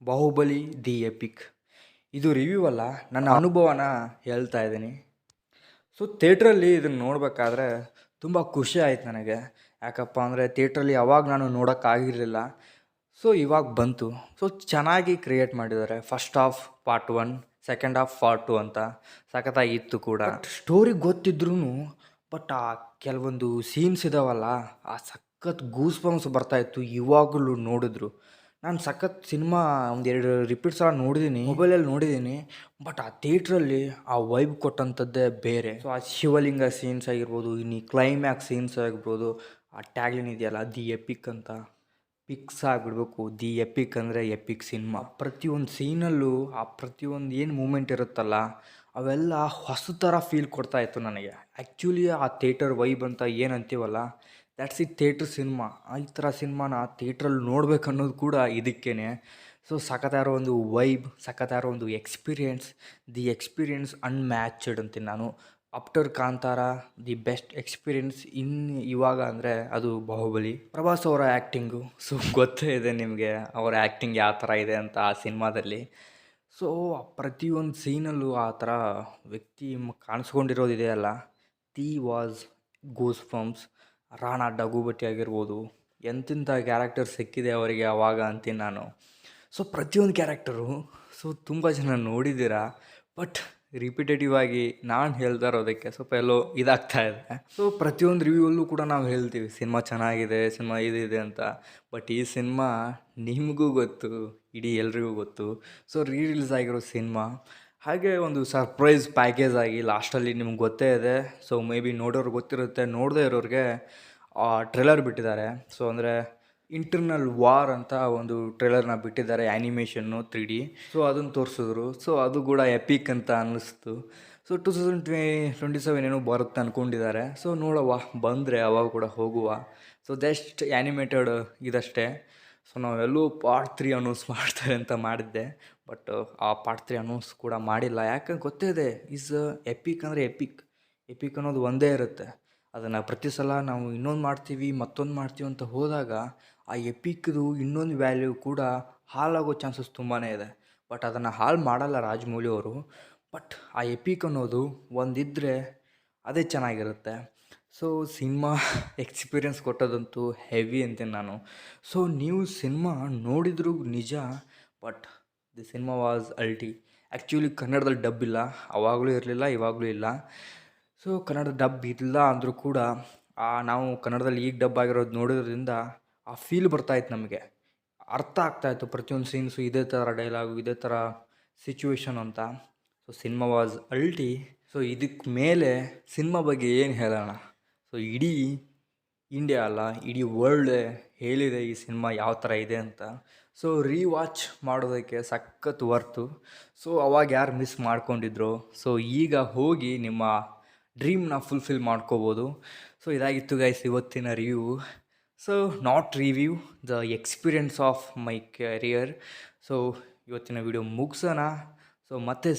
Bahubali the epic. ಇದು review ಅಲ್ಲ, ನನ್ನ ಅನುಭವನ ಹೇಳ್ತಾ ಇದ್ದೀನಿ. ಸೊ ಥಿಯೇಟ್ರಲ್ಲಿ ಇದನ್ನು ನೋಡಬೇಕಾದ್ರೆ ತುಂಬ ಖುಷಿ ಆಯ್ತು ನನಗೆ. ಯಾಕಪ್ಪ ಅಂದರೆ ಥಿಯೇಟ್ರಲ್ಲಿ ಅವಾಗ ನಾನು ನೋಡೋಕ್ಕಾಗಿರಲಿಲ್ಲ. ಸೊ ಇವಾಗ ಬಂತು. ಸೊ ಚೆನ್ನಾಗಿ ಕ್ರಿಯೇಟ್ ಮಾಡಿದ್ದಾರೆ. First half part 1, second half part 2 ಅಂತ ಸಖತ್ತಾಗಿತ್ತು ಕೂಡ. ಸ್ಟೋರಿ ಗೊತ್ತಿದ್ರೂ ಬಟ್ ಆ ಕೆಲವೊಂದು ಸೀನ್ಸ್ ಇದಾವಲ್ಲ, ಆ ಸಖತ್ ಗೂಸ್ ಬಂಪ್ಸ್ ಬರ್ತಾಯಿತ್ತು ಇವಾಗಲೂ ನೋಡಿದ್ರು. ನಾನು ಸಖತ್ ಸಿನಿಮಾ ಒಂದೆರಡು ರಿಪೀಟ್ ಸಲ ನೋಡಿದ್ದೀನಿ, ಮೊಬೈಲಲ್ಲಿ ನೋಡಿದ್ದೀನಿ. ಬಟ್ ಆ ಥಿಯೇಟ್ರಲ್ಲಿ ಆ ವೈಬ್ ಕೊಟ್ಟಂಥದ್ದೇ ಬೇರೆ. ಸೊ ಆ ಶಿವಲಿಂಗ ಸೀನ್ಸ್ ಆಗಿರ್ಬೋದು, ಇನ್ನು ಕ್ಲೈಮ್ಯಾಕ್ಸ್ ಸೀನ್ಸ್ ಆಗಿರ್ಬೋದು, ಆ ಟ್ಯಾಗ್ಲೈನ್ ಇದೆಯಲ್ಲ ದಿ ಎಪಿಕ್ ಅಂತ, ಪಿಕ್ಸ್ ಆಗಿಬಿಡ್ಬೇಕು. ದಿ ಎಪಿಕ್ ಅಂದರೆ ಎಪಿಕ್ ಸಿನಿಮಾ. ಪ್ರತಿಯೊಂದು ಸೀನಲ್ಲೂ ಆ ಪ್ರತಿಯೊಂದು ಏನು ಮೂಮೆಂಟ್ ಇರುತ್ತಲ್ಲ ಅವೆಲ್ಲ ಹೊಸ ಥರ ಫೀಲ್ ಕೊಡ್ತಾಯಿತ್ತು ನನಗೆ. ಆ್ಯಕ್ಚುಲಿ ಆ ಥಿಯೇಟರ್ ವೈಬ್ ಅಂತ ಏನು ಅಂತೀವಲ್ಲ, ದ್ಯಾಟ್ಸ್ ಇಟ್ ಥಿಯೇಟ್ರ್ ಸಿನಿಮಾ. ಈ ಥರ ಸಿನಿಮಾನ ಥಿಯೇಟ್ರಲ್ಲಿ ನೋಡ್ಬೇಕು ಅನ್ನೋದು ಕೂಡ ಇದಕ್ಕೇ. ಸೊ ಸಖತ್ತಾಗಿರೋ ಒಂದು ವೈಬ್, ಸಖತ್ತಾಗಿರೋ ಒಂದು ಎಕ್ಸ್ಪೀರಿಯೆನ್ಸ್. ದಿ ಎಕ್ಸ್ಪೀರಿಯೆನ್ಸ್ ಅನ್ಮ್ಯಾಚ್ಡ್ ಅಂತೀನಿ ನಾನು. After Kantara the best experience ಇವಾಗ ಅಂದರೆ ಅದು ಬಾಹುಬಲಿ. ಪ್ರಭಾಸ್ ಅವರ ಆ್ಯಕ್ಟಿಂಗು, ಸೊ ಗೊತ್ತೇ ಇದೆ ನಿಮಗೆ ಅವರ ಆ್ಯಕ್ಟಿಂಗ್ ಯಾವ ಥರ ಇದೆ ಅಂತ ಆ ಸಿನಿಮಾದಲ್ಲಿ. ಸೊ ಪ್ರತಿಯೊಂದು ಸೀನಲ್ಲೂ ಆ ಥರ ವ್ಯಕ್ತಿ ಕಾಣಿಸ್ಕೊಂಡಿರೋದಿದೆಯಲ್ಲ, the was goosebumps. Rana Daggubati ಆಗಿರ್ಬೋದು, ಎಂತೆಂಥ ಕ್ಯಾರೆಕ್ಟರ್ ಸಿಕ್ಕಿದೆ ಅವರಿಗೆ ಆವಾಗ ಅಂತೀನಿ ನಾನು. ಸೊ ಪ್ರತಿಯೊಂದು ಕ್ಯಾರೆಕ್ಟರು ಸೊ ತುಂಬ ಜನ ನೋಡಿದ್ದೀರಾ, ಬಟ್ ರಿಪಿಟೇಟಿವ್ ಆಗಿ ನಾನು ಹೇಳ್ತಾ ಇರೋದಕ್ಕೆ ಸ್ವಲ್ಪ ಎಲ್ಲೋ ಇದಾಗ್ತಾ ಇದೆ. ಸೊ ಪ್ರತಿಯೊಂದು ರಿವ್ಯೂವಲ್ಲೂ ಕೂಡ ನಾವು ಹೇಳ್ತೀವಿ ಸಿನಿಮಾ ಚೆನ್ನಾಗಿದೆ, ಸಿನಿಮಾ ಇದಿದೆ ಅಂತ. ಬಟ್ ಈ ಸಿನಿಮಾ ನಿಮಗೂ ಗೊತ್ತು, ಇಡೀ ಎಲ್ರಿಗೂ ಗೊತ್ತು. ಸೊ ರಿಲೀಸ್ ಆಗಿರೋ ಸಿನಿಮಾ, ಹಾಗೆ ಒಂದು ಸರ್ಪ್ರೈಸ್ ಪ್ಯಾಕೇಜ್ ಆಗಿ ಲಾಸ್ಟಲ್ಲಿ ನಿಮ್ಗೆ ಗೊತ್ತೇ ಇದೆ. ಸೊ ಮೇ ಬಿ ನೋಡೋರು ಗೊತ್ತಿರುತ್ತೆ, ನೋಡದೇ ಇರೋರಿಗೆ ಟ್ರೇಲರ್ ಬಿಟ್ಟಿದ್ದಾರೆ. ಸೊ ಅಂದರೆ ಇಂಟರ್ನಲ್ ವಾರ್ ಅಂತ ಒಂದು ಟ್ರೇಲರ್ನ ಬಿಟ್ಟಿದ್ದಾರೆ, ಆ್ಯನಿಮೇಷನ್ನು 3D. ಸೊ ಅದನ್ನು ತೋರಿಸಿದ್ರು. ಸೊ ಅದು ಕೂಡ ಎಪಿಕ್ ಅಂತ ಅನ್ನಿಸ್ತು. ಸೊ 2027 ಏನೋ ಬರುತ್ತೆ ಅಂದ್ಕೊಂಡಿದ್ದಾರೆ. ಸೊ ನೋಡವ್ವ, ಬಂದರೆ ಅವಾಗ ಕೂಡ ಹೋಗುವ. ಸೊ ಜಸ್ಟ್ ಆ್ಯನಿಮೇಟೆಡ್ ಇದಷ್ಟೇ. ಸೊ ನಾವೆಲ್ಲೂ ಪಾರ್ಟ್ 3 ಅನೌನ್ಸ್ ಮಾಡ್ತಾರೆ ಅಂತ ಮಾಡಿದ್ದೆ, ಬಟ್ ಆ ಪಾರ್ಟ್ 3 ಅನೌನ್ಸ್ ಕೂಡ ಮಾಡಿಲ್ಲ. ಯಾಕಂದ್ರೆ ಗೊತ್ತೇ ಇದೆ, ಎಪಿಕ್ ಅಂದರೆ ಎಪಿಕ್. ಎಪಿಕ್ ಅನ್ನೋದು ಒಂದೇ ಇರುತ್ತೆ. ಅದನ್ನು ಪ್ರತಿ ಸಲ ನಾವು ಇನ್ನೊಂದು ಮಾಡ್ತೀವಿ, ಮತ್ತೊಂದು ಮಾಡ್ತೀವಿ ಅಂತ ಹೋದಾಗ ಆ ಎಪಿಕ್ದು ಇನ್ನೊಂದು ವ್ಯಾಲ್ಯೂ ಕೂಡ ಹಾಳಾಗೋ ಚಾನ್ಸಸ್ ತುಂಬಾ ಇದೆ. ಬಟ್ ಅದನ್ನು ಹಾಳು ಮಾಡಲ್ಲ ರಾಜಮೌಳಿ ಅವರು. ಬಟ್ ಆ ಎಪಿಕ್ ಅನ್ನೋದು ಒಂದಿದ್ದರೆ ಅದೇ ಚೆನ್ನಾಗಿರುತ್ತೆ. ಸೊ ಸಿನಿಮಾ ಎಕ್ಸ್ಪೀರಿಯೆನ್ಸ್ ಕೊಟ್ಟೋದಂತೂ ಹೆವಿ ಅಂತೀನಿ ನಾನು. ಸೊ ನೀವು ಸಿನಿಮಾ ನೋಡಿದ್ರು ನಿಜ, ಬಟ್ ದಿ ಸಿನಿಮಾ ವಾಸ್ ಅಲ್ಟಿ. ಆ್ಯಕ್ಚುಲಿ ಕನ್ನಡದಲ್ಲಿ ಡಬ್ ಇಲ್ಲ, ಅವಾಗಲೂ ಇರಲಿಲ್ಲ, ಇವಾಗಲೂ ಇಲ್ಲ. ಸೊ ಕನ್ನಡ ಡಬ್ ಇಲ್ಲ ಅಂದರೂ ಕೂಡ ನಾವು ಕನ್ನಡದಲ್ಲಿ ಈಗ ಡಬ್ ಆಗಿರೋದು ನೋಡೋದ್ರಿಂದ ಆ ಫೀಲ್ ಬರ್ತಾಯಿತ್ತು ನಮಗೆ. ಅರ್ಥ ಆಗ್ತಾಯಿತ್ತು ಪ್ರತಿಯೊಂದು ಸೀನ್ಸು, ಇದೇ ಥರ ಡೈಲಾಗು, ಇದೇ ಥರ ಸಿಚುವೇಶನ್ ಅಂತ. ಸೊ ಸಿನಿಮಾ ವಾಸ್ ಅಲ್ಟಿ. ಸೊ ಇದಕ್ಕೆ ಮೇಲೆ ಸಿನಿಮಾ ಬಗ್ಗೆ ಏನು ಹೇಳೋಣ. ಸೊ ಇಡೀ ಇಂಡಿಯಾ ಅಲ್ಲ, ಇಡೀ ವರ್ಲ್ಡೇ ಹೇಳಿದೆ ಈ ಸಿನಿಮಾ ಯಾವ ಥರ ಇದೆ ಅಂತ. ಸೊ ರೀವಾಚ್ ಮಾಡೋದಕ್ಕೆ ಸಖತ್ ವರ್ತು. ಸೊ ಅವಾಗ ಯಾರು ಮಿಸ್ ಮಾಡ್ಕೊಂಡಿದ್ರು, ಸೊ ಈಗ ಹೋಗಿ ನಿಮ್ಮ ಡ್ರೀಮ್ನ ಫುಲ್ಫಿಲ್ ಮಾಡ್ಕೋಬೋದು. ಸೊ ಇದಾಗಿತ್ತು ಗೈಸ್ ಇವತ್ತಿನ review. So not review, the experience of my career. So ಇವತ್ತಿನ ವಿಡಿಯೋ ಮುಗಿಸೋಣ. ಸೊ ಮತ್ತೆ